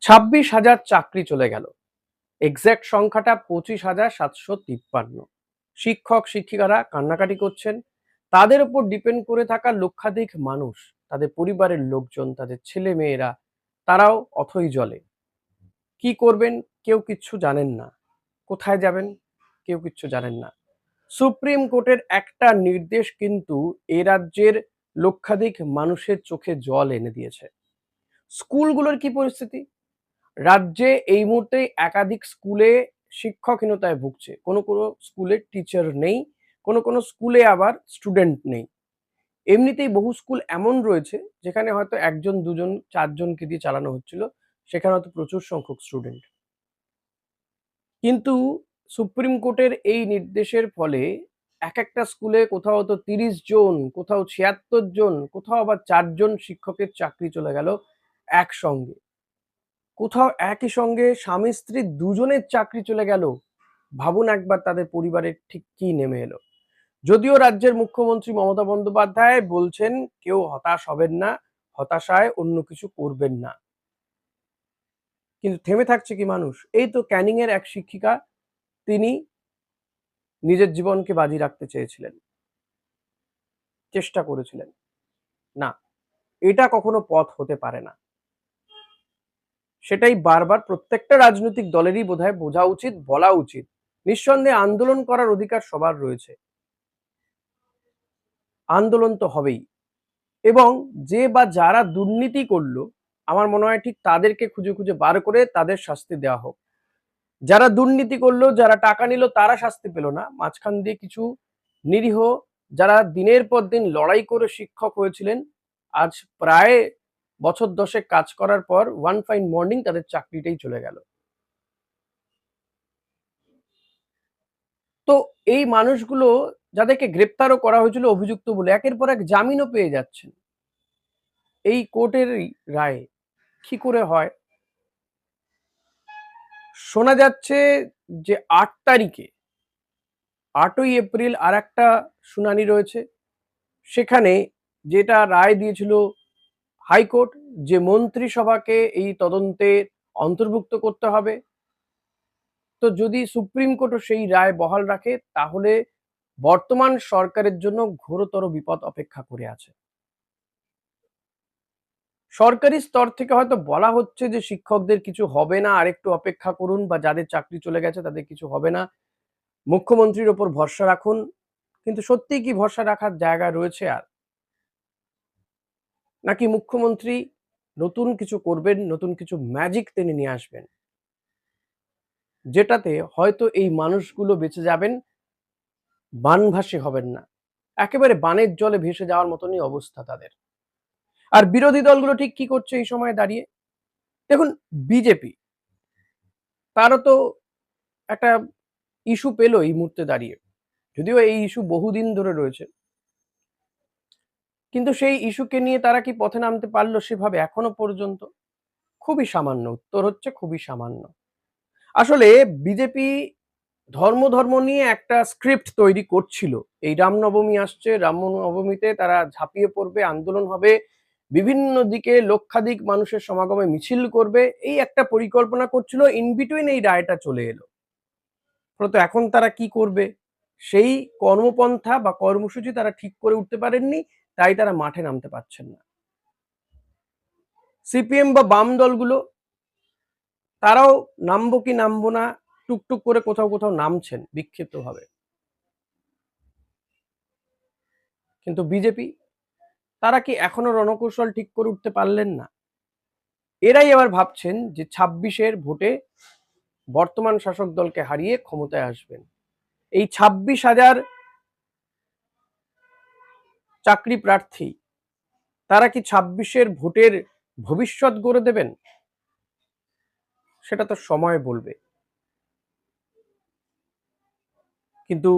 26,000 চাকরি চলে গেল। এক্সাক্ট সংখ্যাটা 25,753। শিক্ষক শিক্ষিকারা কান্নাকাটি করছেন। তাদের উপর ডিপেন্ড করে থাকা লক্ষাধিক মানুষ, তাদের পরিবারের লোকজন, তাদের ছেলে মেয়েরা, তারাও অথই জলে। কি করবেন কেউ কিচ্ছু জানেন না। কোথায় যাবেন কেউ কিচ্ছু জানেন না। সুপ্রিম কোর্টের একটা নির্দেশ কিন্তু এ রাজ্যের লক্ষাধিক মানুষের চোখে জল এনে দিয়েছে। স্কুলগুলোর কি পরিস্থিতি? রাজ্যে এই মুহূর্তে একাধিক স্কুলে শিক্ষকহীনতায় ভুগছে। কোনো কোনো স্কুলে টিচার নেই, কোনো কোনো স্কুলে আবার স্টুডেন্ট নেই। এমনিতেই বহু স্কুল এমন রয়েছে যেখানে হয়তো ১ জন ২ জন ৪ জনকে দিয়ে চালানো হচ্ছিল। সেখানে হয়তো প্রচুর সংখ্যক স্টুডেন্ট। কিন্তু সুপ্রিম কোর্টের এই নির্দেশের ফলে একেকটা স্কুলে কোথাও হয়তো ৩০ জন, কোথাও ৭৬ জন, কোথাও আবার ৪ জন শিক্ষকের চাকরি চলে গেল একসঙ্গে। কোথাও একই সঙ্গে স্বামী-স্ত্রী দুজনের চাকরি চলে গেল। ভাবুন একবার তাদের পরিবারের ঠিক কি নেমে এলো। যদিও রাজ্যের মুখ্যমন্ত্রী মমতা বন্দ্যোপাধ্যায় বলছেন কেউ হতাশ হবেন না, হতাশায় অন্য কিছু করবেন না। কিন্তু থেমে থাকছে কি মানুষ? এই তো ক্যানিং এর এক শিক্ষিকা, তিনি নিজের জীবনকে বাজি রাখতে চেয়েছিলেন, চেষ্টা করেছিলেন। না, এটা কখনো পথ হতে পারে না। সেটাই বারবার প্রত্যেকটা রাজনৈতিক দলেরই বোধহয় বোঝা উচিত, বলা উচিত। নিঃসন্দেহে আন্দোলন করার অধিকার সবার রয়েছে। আন্দোলন তো হবেই। এবং যে বা যারা দুর্নীতি করলো, আমার মনে হয় ঠিক তাদেরকে খুঁজে খুঁজে বার করে তাদের শাস্তি দেওয়া হোক। যারা দুর্নীতি করলো, যারা টাকা নিল তারা শাস্তি পেল না। মাঝখান দিয়ে কিছু নিরীহ, যারা দিনের পর দিন লড়াই করে শিক্ষক হয়েছিলেন, আজ প্রায় বছর ১০ কাজ করার পর ওয়ান ফাইন মর্নিং তাদের চাকরিটাই চলে গেল। তো এই মানুষগুলো যাদেরকে গ্রেপ্তারও করা হয়েছিল অভিযুক্ত বলে, একের পর এক জামিনও পেয়ে যাচ্ছেন এই কোর্টেরই রায়ে। কি করে হয়? শোনা যাচ্ছে যে ৮ তারিখে, ৮ই এপ্রিল আরেকটা শুনানি রয়েছে। সেখানে যেটা রায় দিয়েছিল হাইকোর্ট, যে মন্ত্রিসভাকে এই তদন্তে অন্তর্ভুক্ত করতে হবে। তো যদি সুপ্রিম কোর্টও সেই রায় বহাল রাখে, তাহলে বর্তমান সরকারের জন্য ঘোরতর বিপদ অপেক্ষা করে আছে। সরকারি স্তর থেকে হয়তো বলা হচ্ছে যে শিক্ষকদের কিছু হবে না, আরেকটু অপেক্ষা করুন, বা যাদের চাকরি চলে গেছে তাদের কিছু হবে না, মুখ্যমন্ত্রীর ওপর ভরসা রাখুন। কিন্তু সত্যিই কি ভরসা রাখার জায়গা রয়েছে আর? নাকি মুখ্যমন্ত্রী নতুন কিছু করবেন, নতুন কিছু ম্যাজিক তিনি নিয়ে আসবেন, যেটাতে হয়তো এই মানুষগুলো বেঁচে যাবেন, বানভাসী হবেন না, একেবারে বানের জলে ভেসে যাওয়ার মতনই অবস্থা তাদের। আর বিরোধী দলগুলো ঠিক কি করছে এই সময় দাঁড়িয়ে? দেখুন, বিজেপি, তারও তো একটা ইস্যু পেল এই মুহূর্তে দাঁড়িয়ে। যদিও এই ইস্যু বহুদিন ধরে রয়েছে, কিন্তু সেই ইস্যুকে নিয়ে তারা কি পথে নামতে পারলো সেভাবে এখনো পর্যন্ত? খুবই সামান্য। উত্তর হচ্ছে খুবই সামান্য। আসলে বিজেপি ধর্ম নিয়ে একটা স্ক্রিপ্ট তৈরি করছিল। এই রামনবমী আসছে, রামনবমীতে তারা ঝাঁপিয়ে পড়বে, আন্দোলন হবে, বিভিন্ন দিকে লক্ষাধিক মানুষের সমাগমে মিছিল করবে, এই একটা পরিকল্পনা করছিল। ইন বিটুইন এই রায়টা চলে এলো। ফলত এখন তারা কি করবে সেই কর্মপন্থা বা কর্মসূচি তারা ঠিক করে উঠতে পারেননি, তাই তারা মাঠে নামতে পারছেন না। সিপিএম বা বাম দলগুলো, তারাও নামবো কি নামবো না, টুকটুক করে কোথাও কোথাও নামছেন বিক্ষিপ্তভাবে। কিন্তু বিজেপি, তারা কি এখনো রণকৌশল ঠিক করে উঠতে পারলেন না? এরাই আবার ভাবছেন যে ২৬-এর ভোটে বর্তমান শাসক দলকে হারিয়ে ক্ষমতায় আসবেন। এই ২৬,০০০ চাকরি প্রার্থী, তারা কি ২৬-এর ভোটের ভবিষ্যৎ গড়ে দেবেন? সেটা তো সময় বলবে। কিন্তু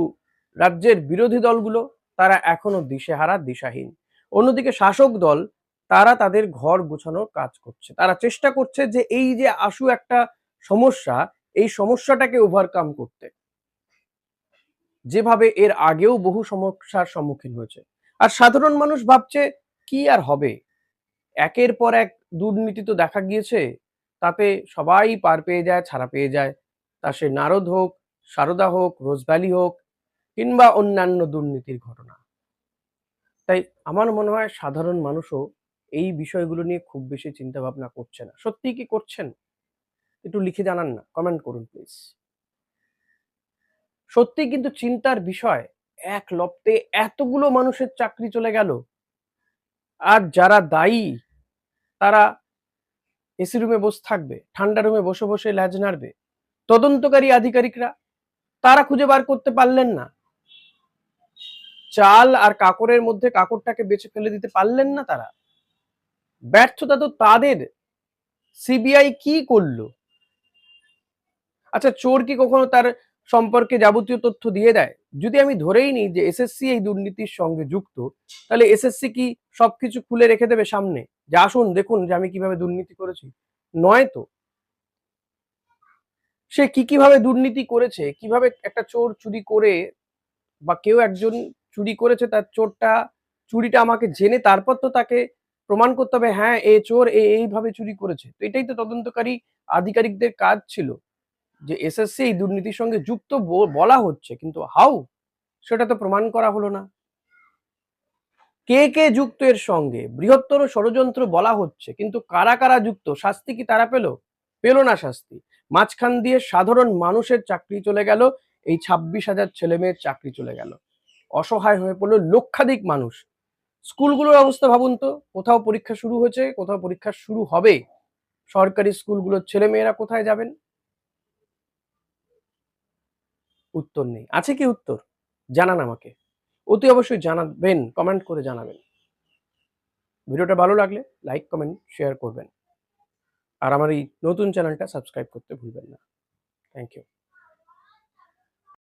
রাজ্যের বিরোধী দলগুলো, তারা এখনো দিশেহারা, দিশাহীন। অন্যদিকে শাসক দল, তারা তাদের ঘর গোছানোর কাজ করছে। তারা চেষ্টা করছে যে এই যে আশু একটা সমস্যা, এই সমস্যাটাকে ওভারকাম করতে, যেভাবে এর আগেও বহু সমস্যার সম্মুখীন হয়েছে। আর সাধারণ মানুষ ভাবছে কি আর হবে, একের পর এক দুর্নীতি তো দেখা গিয়েছে, তাতে সবাই পার পেয়ে যায়, ছাড়া পেয়ে যায়। তা সে নারদ হোক, সারদা হোক, রোজভ্যালি হোক কিংবা অন্যান্য দুর্নীতির ঘটনা। তাই আমার মনে হয় সাধারণ মানুষও এই বিষয়গুলো নিয়ে খুব বেশি চিন্তা ভাবনা করছে না। সত্যিই কি করছেন? একটু লিখে জানান না, কমেন্ট করুন প্লিজ। সত্যিই কিন্তু চিন্তার বিষয়, এক লপ্তে এতগুলো মানুষের চাকরি চলে গেল। আর যারা দায়ী তারা এসি রুমে বসে থাকবে, ঠান্ডা রুমে বসে বসে ল্যাজ নাড়বে। তদন্তকারী আধিকারিকরা তারা খুঁজে বার করতে পারলেন না। চাল আর কাকড়ের মধ্যে কাকড়টাকে বেছে ফেলে দিতে পারলেন না তারা। ব্যর্থতা তো তাদের। সিবিআই কি করলো? আচ্ছা, চোর কি কখনো তার সম্পর্কে যাবতীয় তথ্য দিয়ে দেয়? যদি আমি ধরেই নিই যে এসএসসি এই দুর্নীতির সঙ্গে যুক্ত, তাহলে এসএসসি কি সবকিছু খুলে রেখে দেবে সামনে যে আসুন দেখুন যে আমি কিভাবে দুর্নীতি করেছি? নয় তো। সে কি কিভাবে দুর্নীতি করেছে, কিভাবে একটা চোর চুরি করে বা কেউ একজন চুরি করেছে, তার চুরিটা আমাকে জেনে তারপর তো তাকে প্রমাণ করতে হবে, হ্যাঁ এ চোর, এইভাবে চুরি করেছে। তো এটাই তো তদন্তকারী আধিকারিকদের কাজ ছিল, যে এসএসসি এই দুর্নীতির সঙ্গে যুক্ত বলা হচ্ছে, কিন্তু হাউ সেটা তো প্রমাণ করা হলো না। কে কে যুক্ত এর সঙ্গে বৃহত্তর ষড়যন্ত্র বলা হচ্ছে, কিন্তু কারা কারা যুক্ত, শাস্তি কি তারা পেল না শাস্তি। মাঝখান দিয়ে সাধারণ মানুষের চাকরি চলে গেল, এই 26,000 ছেলে মেয়ের চাকরি চলে গেল। অসহায় হয়ে পড়লো লক্ষাধিক মানুষ। স্কুলগুলোর অবস্থা ভাবুন তো, কোথাও পরীক্ষা শুরু হয়েছে, কোথাও পরীক্ষা শুরু হবে। সরকারি স্কুলগুলোর ছেলে মেয়েরা কোথায় যাবেন? উত্তর নেই। আছে কি উত্তর? জানান আমাকে। অতি অবশ্যই জানাবেন, কমেন্ট করে জানাবেন। ভিডিওটা ভালো লাগলে লাইক, কমেন্ট, শেয়ার করবেন। আর আমার এই নতুন চ্যানেলটা সাবস্ক্রাইব করতে ভুলবেন না। Thank you.